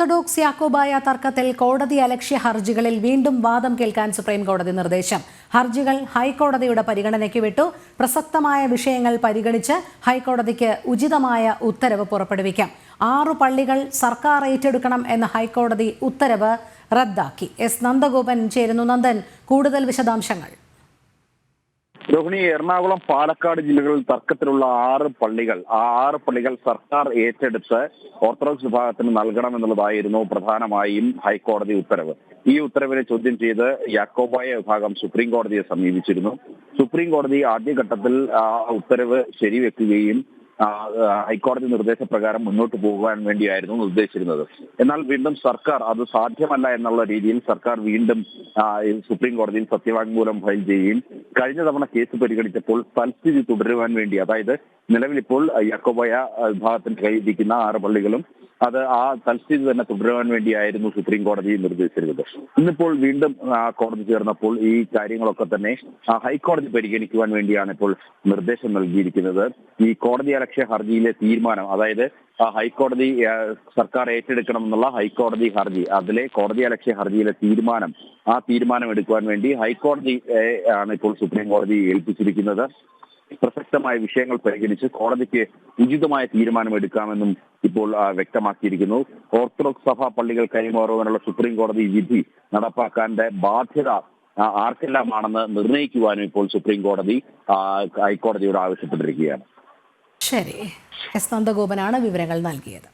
Orthodox Yakobaya തർക്കത്തിൽ കോടതി അലക്ഷ്യ ഹർജികളിൽ വീണ്ടും വാദം കേൾക്കാൻ സുപ്രീം കോടതി നിർദ്ദേശം. ഹർജികൾ ഹൈക്കോടതിയുടെ പരിഗണനയ്ക്ക് വിട്ടു. പ്രസക്തമായ വിഷയങ്ങൾ പരിഗണിച്ച് ഹൈക്കോടതിക്ക് ഉചിതമായ ഉത്തരവ് പുറപ്പെടുവിക്കാം. 6 പള്ളികൾ സർക്കാർ ഏറ്റെടുക്കണം എന്ന ഹൈക്കോടതി ഉത്തരവ് റദ്ദാക്കി. എസ് നന്ദഗോപൻ ചേരുന്നു. നന്ദൻ, കൂടുതൽ വിശദാംശങ്ങൾ. രോഹിണി, എറണാകുളം, പാലക്കാട് ജില്ലകളിൽ തർക്കത്തിലുള്ള 6 പള്ളികൾ, ആ 6 പള്ളികൾ സർക്കാർ ഏറ്റെടുത്ത് ഓർത്തഡോക്സ് വിഭാഗത്തിന് നൽകണമെന്നുള്ളതായിരുന്നു പ്രധാനമായും ഹൈക്കോടതി ഉത്തരവ്. ഈ ഉത്തരവിനെ ചോദ്യം ചെയ്ത് യാക്കോബായ വിഭാഗം സുപ്രീം കോടതിയെ സമീപിച്ചിരുന്നു. സുപ്രീം കോടതി ആദ്യഘട്ടത്തിൽ ഉത്തരവ് ശരിവെക്കുകയും ഹൈക്കോടതി നിർദ്ദേശപ്രകാരം മുന്നോട്ട് പോകുവാൻ വേണ്ടിയായിരുന്നു നിർദ്ദേശിച്ചിരുന്നത്. എന്നാൽ വീണ്ടും സർക്കാർ അത് സാധ്യമല്ല എന്നുള്ള രീതിയിൽ സർക്കാർ വീണ്ടും സുപ്രീം കോടതിയിൽ സത്യവാങ്മൂലം ഫയൽ ചെയ്യുകയും കഴിഞ്ഞ തവണ കേസ് പരിഗണിച്ചപ്പോൾ തൽസ്ഥിതി തുടരുവാൻ വേണ്ടി, അതായത് നിലവിലിപ്പോൾ യാക്കോബായ വിഭാഗത്തിന് കൈവരിക്കുന്ന 6 പള്ളികളും അത് ആ തൽസ്ഥിതി തന്നെ തുടരുവാൻ വേണ്ടിയായിരുന്നു സുപ്രീം കോടതി നിർദ്ദേശിച്ചിരുന്നത്. ഇന്നിപ്പോൾ വീണ്ടും കോടതി ചേർന്നപ്പോൾ ഈ കാര്യങ്ങളൊക്കെ തന്നെ ഹൈക്കോടതി പരിഗണിക്കുവാൻ വേണ്ടിയാണ് ഇപ്പോൾ നിർദ്ദേശം നൽകിയിരിക്കുന്നത്. ഈ കോടതി അലക്ഷ്യ ഹർജിയിലെ തീരുമാനം, അതായത് ഹൈക്കോടതി സർക്കാർ ഏറ്റെടുക്കണമെന്നുള്ള ഹൈക്കോടതി ഹർജി, അതിലെ കോടതി അലക്ഷ്യ ഹർജിയിലെ തീരുമാനം, ആ തീരുമാനം എടുക്കുവാൻ വേണ്ടി ഹൈക്കോടതി ആണ് ഇപ്പോൾ സുപ്രീം കോടതി ഏൽപ്പിച്ചിരിക്കുന്നത്. പ്രസക്തമായ വിഷയങ്ങൾ പരിഗണിച്ച് കോടതിക്ക് ഉചിതമായ തീരുമാനമെടുക്കാമെന്നും ഇപ്പോൾ വ്യക്തമാക്കിയിരിക്കുന്നു. ഓർത്തഡോക്സ് സഭാ പള്ളികൾ കൈമാറുവാനുള്ള സുപ്രീം കോടതി വിധി നടപ്പാക്കാൻ്റെ ബാധ്യത ആർക്കെല്ലാമാണെന്ന് നിർണ്ണയിക്കുവാനും ഇപ്പോൾ സുപ്രീം കോടതി ഹൈക്കോടതിയോട് ആവശ്യപ്പെട്ടിരിക്കുകയാണ്. ശരി, എസ് നന്ദഗോപനാണ് വിവരങ്ങൾ നൽകിയത്.